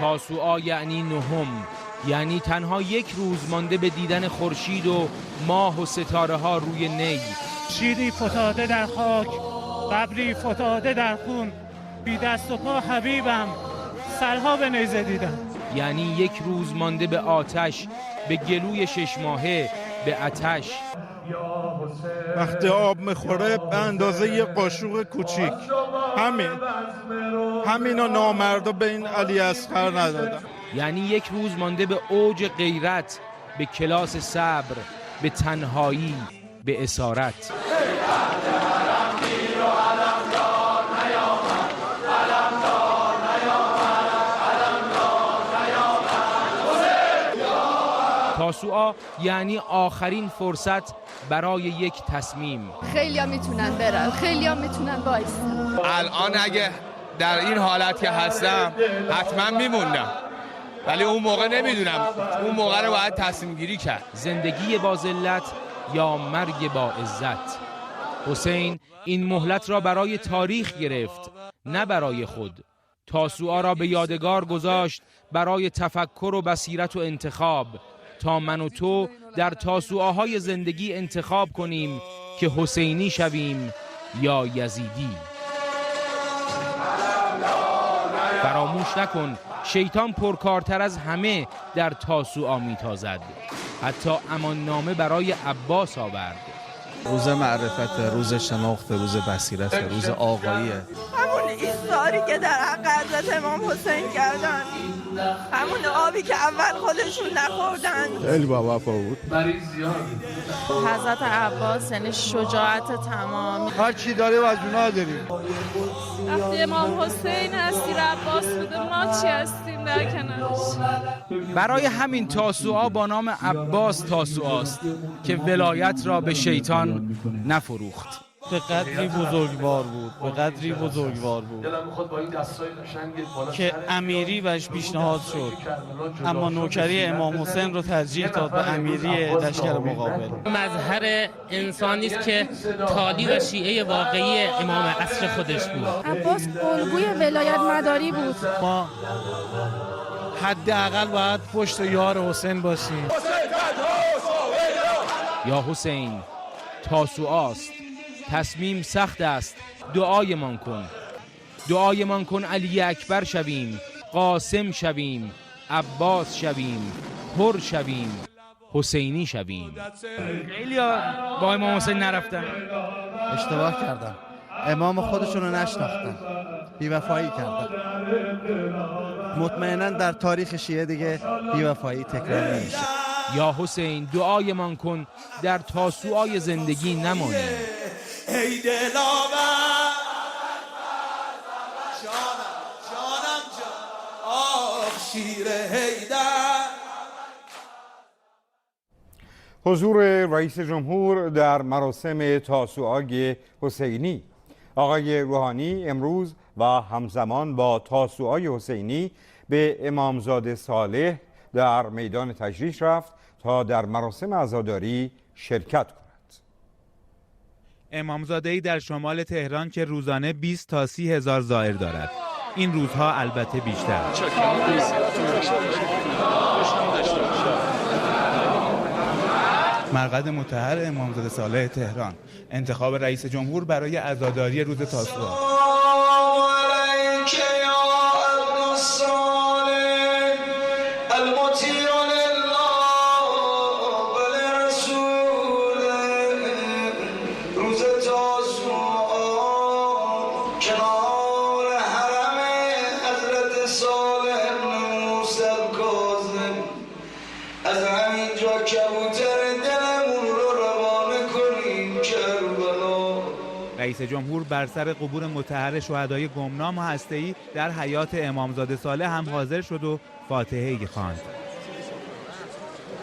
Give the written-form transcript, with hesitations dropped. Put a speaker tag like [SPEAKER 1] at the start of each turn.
[SPEAKER 1] تاسوعا یعنی نهم، یعنی تنها یک روز مانده به دیدن خورشید و ماه و ستاره ها روی نی.
[SPEAKER 2] شیری فتاده در خاک، قبری فتاده در خون، بی دست و پا حبیبم، سرها به نیزه دیدم.
[SPEAKER 1] یعنی یک روز مانده به آتش، به گلوی 6 ماهه، به آتش.
[SPEAKER 3] وقتی آب میخوره به اندازه یه قاشق کوچیک، همینا نامردا به این علی اصغر ندادن.
[SPEAKER 1] یعنی یک روز مانده به اوج غیرت، به کلاس صبر، به تنهایی، به اسارت. تاسوعا یعنی آخرین فرصت برای یک تصمیم.
[SPEAKER 4] خیلیا میتونن برن، خیلیا میتونن وایسن.
[SPEAKER 5] الان اگه در این حالت که هستم حتما میموندم، ولی اون موقع نمیدونم، اون موقع رو باید تصمیم گیری کرد.
[SPEAKER 1] زندگی با ذلت یا مرگ با عزت. حسین این مهلت را برای تاریخ گرفت، نه برای خود. تاسوعا را به یادگار گذاشت برای تفکر و بصیرت و انتخاب، تا من و تو در تاسوعاهای زندگی انتخاب کنیم که حسینی شویم یا یزیدی. فراموش نکن شیطان پرکارتر از همه در تاسوعا میتازد. حتی اماننامه برای عباس آورد.
[SPEAKER 6] روز معرفت، روز شناخت، روز بصیرت، روز آقاییه.
[SPEAKER 7] همون ایثاری که در حق حضرت امام حسین کردن، همون آبی که اول خودشون نخوردن.
[SPEAKER 3] خیلی با وفا بود.
[SPEAKER 8] حضرت عباس یعنی شجاعت تمام.
[SPEAKER 3] هر چی داره و از اونا داریم.
[SPEAKER 8] وقتی امام حسین اسیر عباس بوده، ما چی هستیم در کنارش؟
[SPEAKER 1] برای همین تاسوعا با نام عباس تاسوعاست که ولایت را به شیطان نفروخت.
[SPEAKER 2] به قدری بزرگوار بود که امیری بهش پیشنهاد شد، اما نوکری امام حسین رو ترجیح داد به امیری لشکر مقابل.
[SPEAKER 9] مظهر انسانی است که تالی و شیعه واقعی امام عصر خودش بود.
[SPEAKER 4] عباس الگوی ولایت مداری بود.
[SPEAKER 2] ما حداقل باید پشت یار حسین باشیم.
[SPEAKER 1] یا حسین تاسوعاست، تصمیم سخت است، دعایمان کن. دعایمان کن علی اکبر شویم، قاسم شویم، عباس شویم، حر شویم، حسینی شویم. خیلی با امام حسین نرفتن،
[SPEAKER 6] اشتباه کردن، امام خودشون رو نشناختن، بی‌وفایی کردن. مطمئناً در تاریخ شیعه دیگه بی‌وفایی تکرار نمیشه.
[SPEAKER 1] یا حسین دعایمان کن در تاسوعای زندگی نمانیم.
[SPEAKER 10] ای دلاور جانم آخ شیر حیدر.
[SPEAKER 11] حضور رئیس جمهور در مراسم تاسوعای حسینی. آقای روحانی امروز و همزمان با تاسوعای حسینی به امامزاده صالح در میدان تجریش رفت تا در مراسم عزاداری شرکت کند.
[SPEAKER 12] امامزاده‌ای در شمال تهران که روزانه 20 تا 30 هزار زائر دارد. این روزها البته بیشتر. مرقد مطهر امامزاده صالح تهران، انتخاب رئیس جمهور برای عزاداری روز تاسوعا. رئیس جمهور بر سر قبور مطهر شهدای گمنام و هسته‌ای در حیات امامزاده صالح هم حاضر شد و فاتحه‌ای خواند.